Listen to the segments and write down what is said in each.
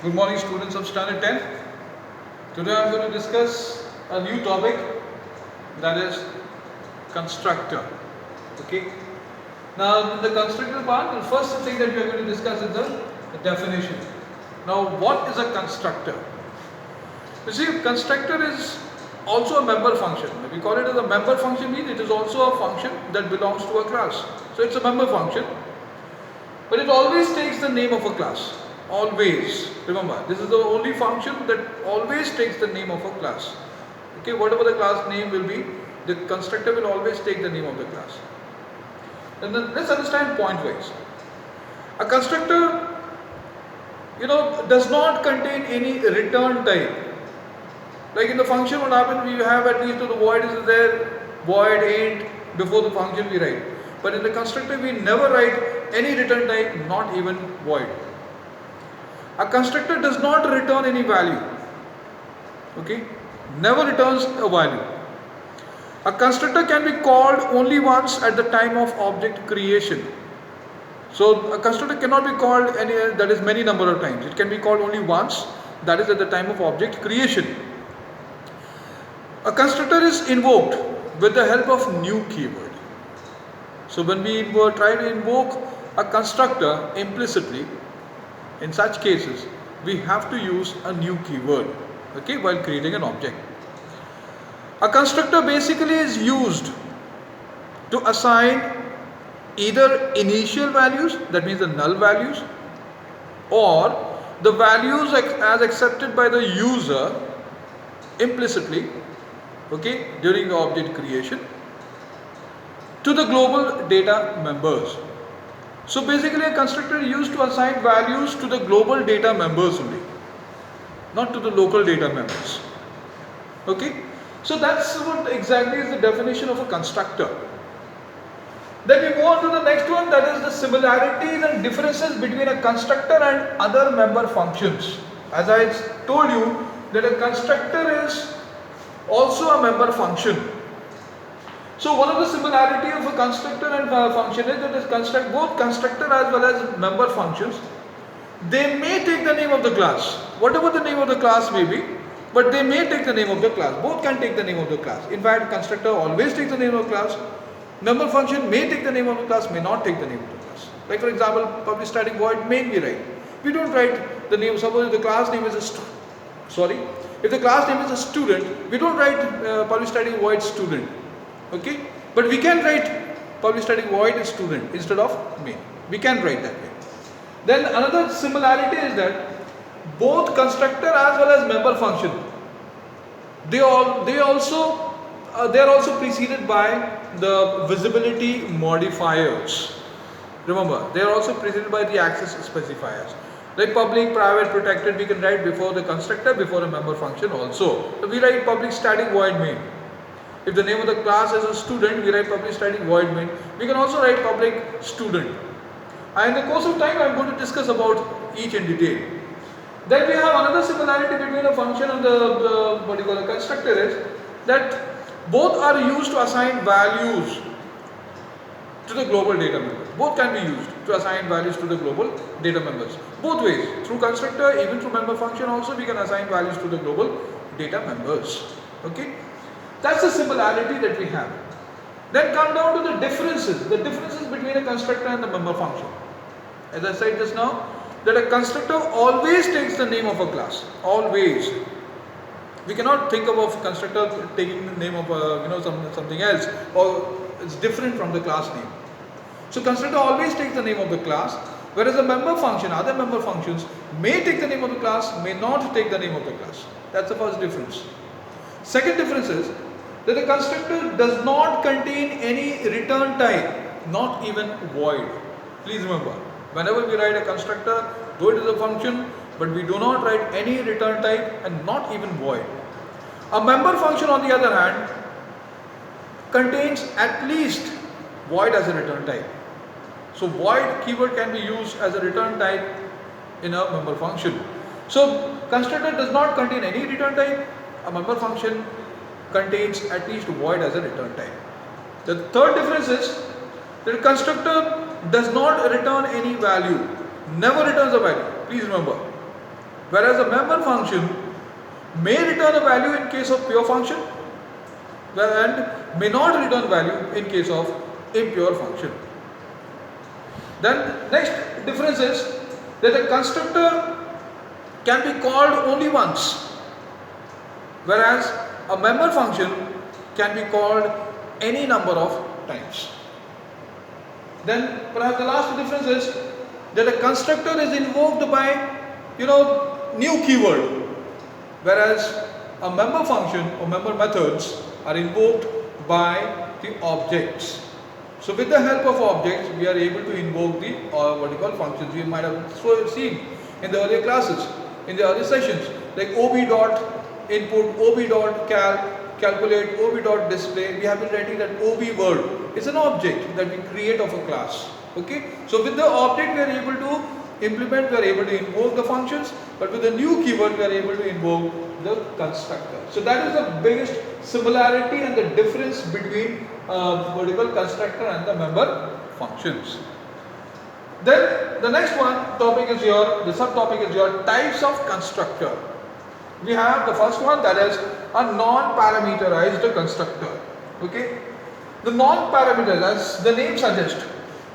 Good morning, students of Standard 10. Today I am going to discuss a new topic, that is constructor. Okay. Now, in the constructor part, the first thing that we are going to discuss is the definition. Now, what is a constructor? You see, a constructor is also a member function. We call it as a member function, means it is also a function that belongs to a class. So it's a member function, but it always takes the name of a class. Always. Remember, this is the only function that always takes the name of a class. Okay, whatever the class name will be, the constructor will always take the name of the class. And then let's understand point wise. A constructor, does not contain any return type. Like in the function, what happens? We have at least the void is there, void int before the function we write. But in the constructor, we never write any return type, not even void. A constructor does not return any value. Okay, never returns a value. A constructor can be called only once at the time of object creation. So a constructor cannot be called that is many number of times. It can be called only once, that is at the time of object creation. A constructor is invoked with the help of new keyword. So when we try to invoke a constructor implicitly, in such cases, we have to use a new keyword, okay, while creating an object. A constructor basically is used to assign either initial values, that means the null values, or the values as accepted by the user implicitly, okay, during the object creation, to the global data members. So basically a constructor used to assign values to the global data members only, not to the local data members. Okay, so that's what exactly is the definition of a constructor. Then we move on to the next one, that is the similarities and differences between a constructor and other member functions. As I told you that a constructor is also a member function. So one of the similarity of a constructor and function is that both constructor as well as member functions, they may take the name of the class, whatever the name of the class may be, but they may take the name of the class. Both can take the name of the class. In fact, constructor always takes the name of the class. Member function may take the name of the class, may not take the name of the class. Like for example, public static void main we write. We don't write the name. Suppose if the class name is if the class name is a student, we don't write public static void student. Okay, but we can write public static void student instead of main. We can write that way. Then another similarity is that both constructor as well as member function, they are also preceded by the visibility modifiers. Remember, they are also preceded by the access specifiers. Like public, private, protected, we can write before the constructor, before a member function also. So we write public static void main. If the name of the class is a student, we write public static void main. We can also write public student. And in the course of time, I am going to discuss about each in detail. Then we have another similarity between a function and the constructor is that both are used to assign values to the global data members. Both can be used to assign values to the global data members. Both ways. Through constructor, even through member function also, we can assign values to the global data members. Okay. That's the similarity that we have. Then come down to the differences between a constructor and the member function. As I said just now, that a constructor always takes the name of a class. Always. We cannot think of a constructor taking the name of something else, or it's different from the class name. So constructor always takes the name of the class, whereas a member function, other member functions may take the name of the class, may not take the name of the class. That's the first difference. Second difference is that the constructor does not contain any return type, not even void. Please remember, whenever we write a constructor, though it is a function, but we do not write any return type and not even void. A member function, on the other hand, contains at least void as a return type. So void keyword can be used as a return type in a member function. So constructor does not contain any return type. A member function contains at least void as a return type. The third difference is that constructor does not return any value, never returns a value. Please remember, Whereas a member function may return a value in case of pure function and may not return value in case of impure function. Then next difference is that a constructor can be called only once, whereas a member function can be called any number of times. Then perhaps the last difference is that a constructor is invoked by new keyword, whereas a member function or member methods are invoked by the objects. So with the help of objects we are able to invoke the what you call functions. You might have seen in the earlier classes, in the earlier sessions, like ob dot input, ob dot calculate, ob dot display. We have been writing that ob word is an object that we create of a class. Okay, so with the object we are able to implement, we are able to invoke the functions, but with the new keyword we are able to invoke the constructor. So that is the biggest similarity and the difference between vertical constructor and the member functions. Then the next topic is the subtopic is your types of constructor. We have the first one, that is a non-parameterized constructor. Okay, the non-parameterized, as the name suggests,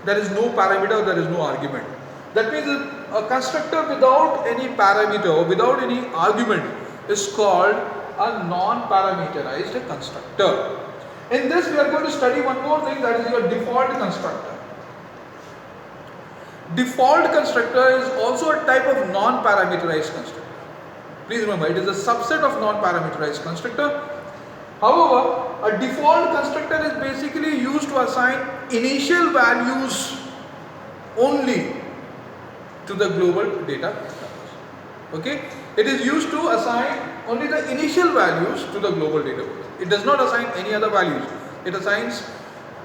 there is no parameter, there is no argument. That means a constructor without any parameter or without any argument is called a non-parameterized constructor. In this we are going to study one more thing, that is your default constructor. Default constructor is also a type of non-parameterized constructor. Please remember, it is a subset of non-parameterized constructor. However, a default constructor is basically used to assign initial values only to the global data. Okay, it is used to assign only the initial values to the global data. It does not assign any other values. It assigns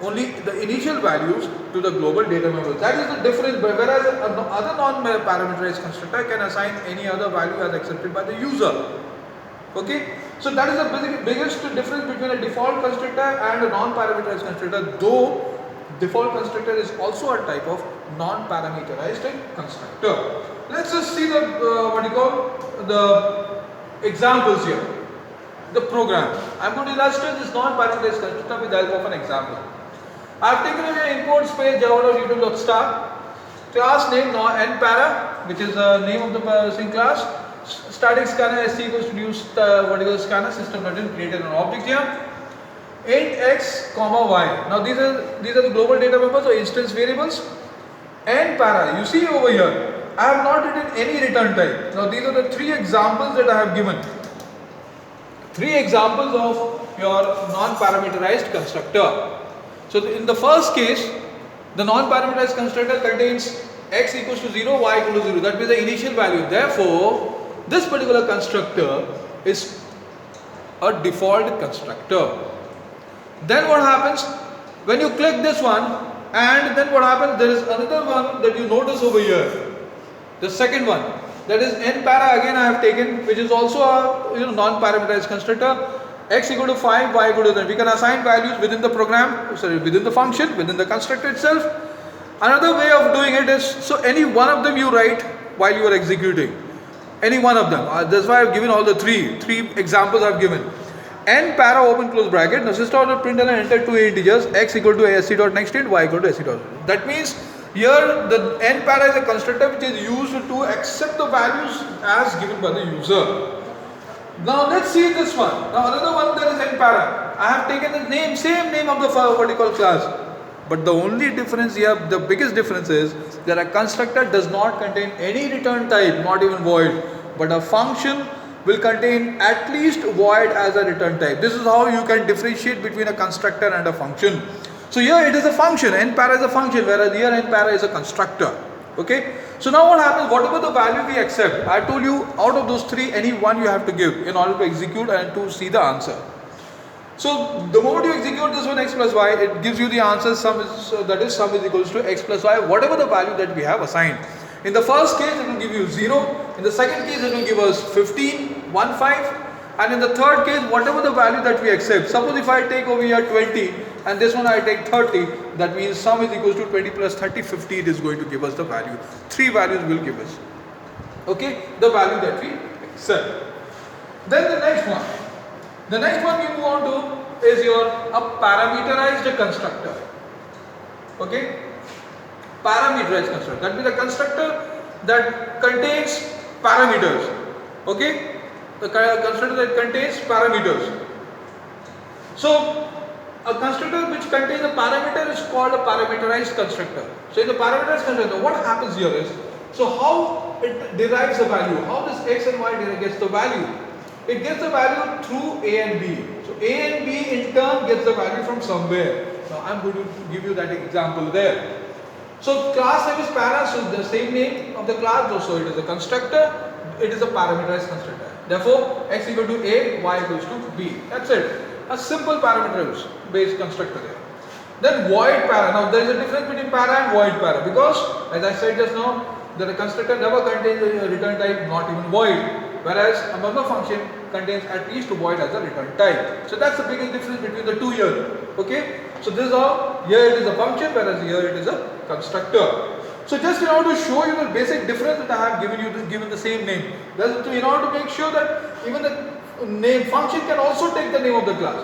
only the initial values to the global data members. That is the difference. Whereas other non-parameterized constructor can assign any other value as accepted by the user. Okay, so that is the biggest difference between a default constructor and a non-parameterized constructor. Though default constructor is also a type of non-parameterized constructor. Let's just see the the examples here. The program. I am going to illustrate this non-parameterized constructor with the help of an example. I have taken an import space java.util.star, class name npara, which is the name of the string class. Static scanner sc equals to new vertical scanner system didn't created an object here. Int x comma y. Now these are the global data members or instance variables. Npara. You see over here, I have not written any return type. Now these are the three examples that I have given. Three examples of your non-parameterized constructor. So in the first case, the non-parameterized constructor contains x equals to 0, y equals to 0. That means the initial value. Therefore, this particular constructor is a default constructor. Then what happens? When you click this one, and then what happens? There is another one that you notice over here. The second one, that is npara, again I have taken, which is also a non-parameterized constructor. X equal to 5, y equal to 10. We can assign values within the program, within the function, within the constructor itself. Another way of doing it is, so any one of them you write while you are executing. Any one of them. That's why I have given all the three examples I have given. Npara open close bracket. Now system dot println and enter two integers, x equal to sc dot next int, y equal to sc dot. That means here the npara is a constructor which is used to accept the values as given by the user. Now let's see this one. Now another one, there is npara. I have taken the same name of the vertical class. But the only difference here, the biggest difference is that a constructor does not contain any return type, not even void. But a function will contain at least void as a return type. This is how you can differentiate between a constructor and a function. So here it is a function, npara is a function, whereas here npara is a constructor. Okay. So now what happens, whatever the value we accept, I told you out of those three, any one you have to give in order to execute and to see the answer. So the moment you execute this one x plus y, it gives you the answer sum is equals to x plus y, whatever the value that we have assigned. In the first case it will give you 0, in the second case it will give us 15, 1, 5, and in the third case whatever the value that we accept. Suppose if I take over here 20 and this one I take 30, that means sum is equals to 20 plus 30, 50, it is going to give us the value. Three values will give us. Okay, the value that we set. Then the next one we move on to is your a parameterized constructor. Okay, parameterized constructor, that means the constructor that contains parameters. Okay, the constructor that contains parameters. So a constructor which contains a parameter is called a parameterized constructor. So in the parameterized constructor, what happens here is, so how it derives the value, how this x and y gets the value? It gets the value through a and b. So a and b in turn gets the value from somewhere. Now I am going to give you that example there. So class name is para, so the same name of the class, so it is a constructor, it is a parameterized constructor. Therefore x equal to a, y equals to b. That's it. A simple parameters based constructor there. Then void para. Now there is a difference between para and void para, because as I said just now, that a constructor never contains a return type, not even void, whereas a member function contains at least void as a return type. So that's the biggest difference between the two here. Okay, so this is how here it is a function, whereas here it is a constructor. So just in order to show you the basic difference that I have given you, given the same name, that's in order to make sure that even the name function can also take the name of the class.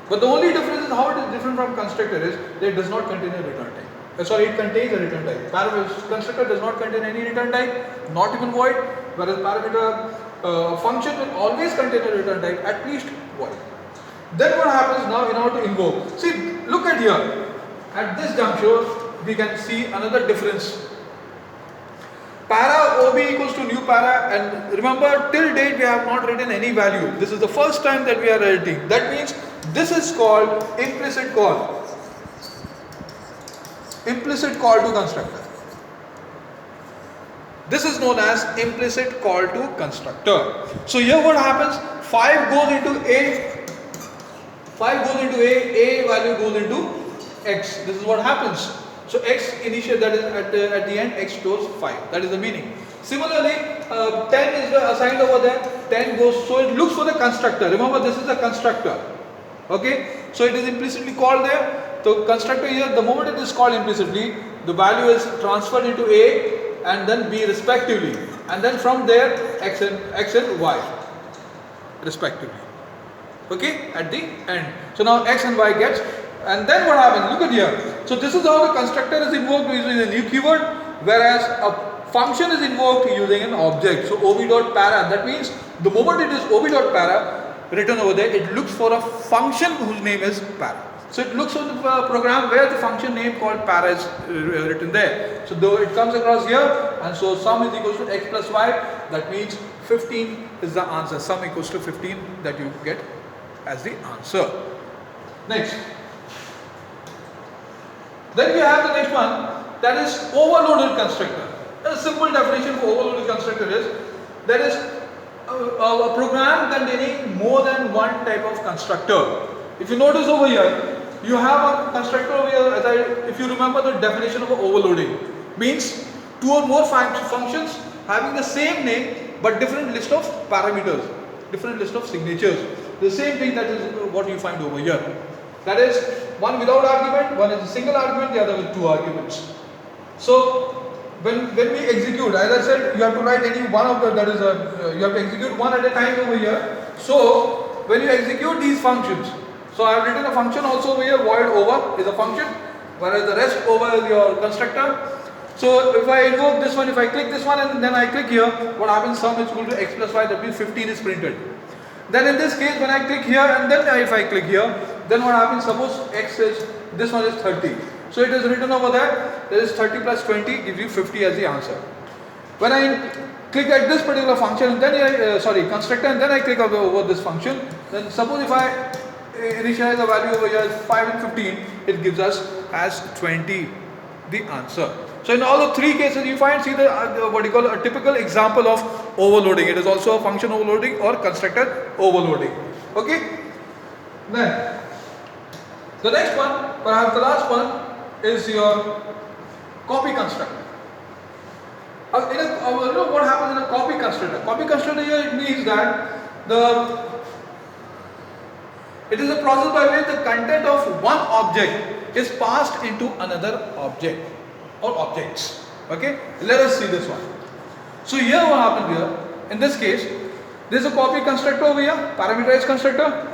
But the only difference is how it is different from constructor is that it does not contain a return type. Sorry, it contains a return type. Constructor does not contain any return type, not even void, whereas parameter function will always contain a return type, at least void. Then what happens now in order to invoke? See, look at here. At this juncture, we can see another difference. Para OB equals to new para, and remember till date we have not written any value. This is the first time that we are writing. That means this is called implicit call. Implicit call to constructor. This is known as implicit call to constructor. So here what happens? 5 goes into A. 5 goes into A value goes into X. This is what happens. So X initial, that is at the end, X stores 5. That is the meaning. Similarly, 10 is assigned over there. 10 goes, so it looks for the constructor. Remember, this is a constructor. Okay, so it is implicitly called there. So constructor here, the moment it is called implicitly, the value is transferred into A and then B respectively, and then from there X and Y respectively. Okay, at the end. So now X and Y gets, and then what happens? Look at here. So this is how the constructor is invoked using a new keyword, whereas a function is invoked using an object. So ob.para, that means the moment it is ob.para written over there, it looks for a function whose name is para. So it looks on the program where the function name called para is written there. So though it comes across here, and so sum is equals to x plus y, that means 15 is the answer. Sum equals to 15 that you get as the answer. Next. Then we have the next one, that is overloaded constructor. A simple definition for overloaded constructor is that is a program containing more than one type of constructor. If you notice over here, you have a constructor over here. If you remember the definition of overloading, means two or more functions having the same name but different list of parameters, different list of signatures. The same thing, that is what you find over here. That is one without argument, one is a single argument, the other with two arguments. So when we execute, as I said, you have to write any one of the, that is you have to execute one at a time over here. So when you execute these functions, so I have written a function also over here, void over is a function, whereas the rest over is your constructor. So if I invoke this one, if I click this one and then I click here, what happens? Sum is equal to x plus y, that means 15 is printed. Then in this case, when I click here and then if I click here, then what happens? Suppose x is, this one is 30. So it is written over there, there is 30 plus 20 gives you 50 as the answer. When I click at this particular function, and then constructor, and then I click over this function, then suppose if I initialize the value over here as 5 and 15, it gives us as 20 the answer. So in all the three cases you find, see the what you call a typical example of overloading. It is also a function overloading or constructor overloading. Okay. Then the next one, perhaps the last one, is your copy constructor. You know what happens in a copy constructor? Copy constructor here, it means that it is a process by which the content of one object is passed into another object or objects. Okay, let us see this one. So here what happened here, in this case, there is a copy constructor over here, parameterized constructor.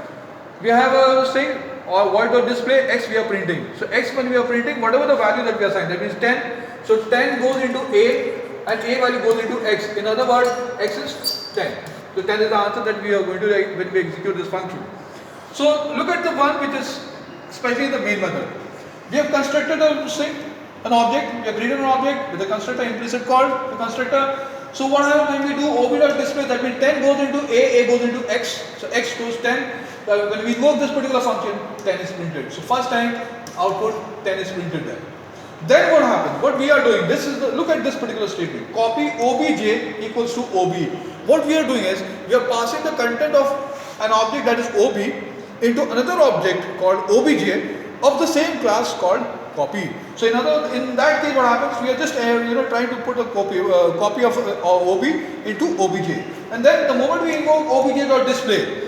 We have a string or void dot display x we are printing. So x when we are printing, whatever the value that we assign, that means 10. So 10 goes into a and a value goes into x. In other words, x is 10. So 10 is the answer that we are going to write when we execute this function. So look at the one which is especially the main method. We have constructed a string, an object, we have created an object with a constructor implicit called the constructor. So what happens when we do ob.display, that means 10 goes into a goes into x, so x goes 10. When we invoke this particular function, 10 is printed. So first time output 10 is printed there. Then what happens? What we are doing, this is the, look at this particular statement, copy obj equals to ob. What we are doing is, we are passing the content of an object that is ob into another object called obj of the same class called copy. So in that case what happens, we are just trying to put a copy of ob into obj, and then the moment we invoke obj.display,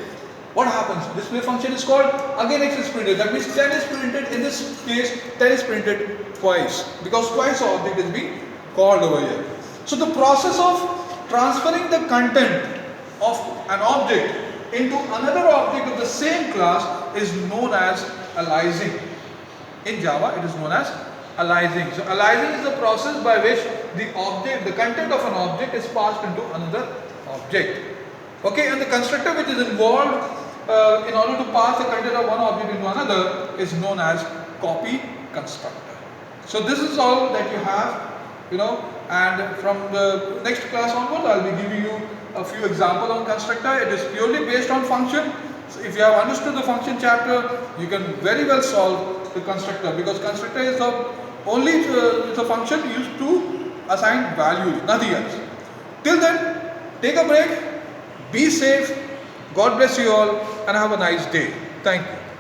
what happens? Display function is called, again x is printed, that means 10 is printed. In this case 10 is printed twice, because twice the object is being called over here. So the process of transferring the content of an object into another object of the same class is known as aliasing. In Java it is known as aliasing. So aliasing is the process by which the content of an object is passed into another object. Okay, and the constructor which is involved in order to pass the content of one object into another is known as copy constructor. So this is all that you have, and from the next class onwards I will be giving you a few examples on constructor. It is purely based on function. So if you have understood the function chapter, you can very well solve the constructor, because constructor is the only it's a function used to assign values, nothing else. Till then, take a break, be safe, God bless you all, and have a nice day. Thank you.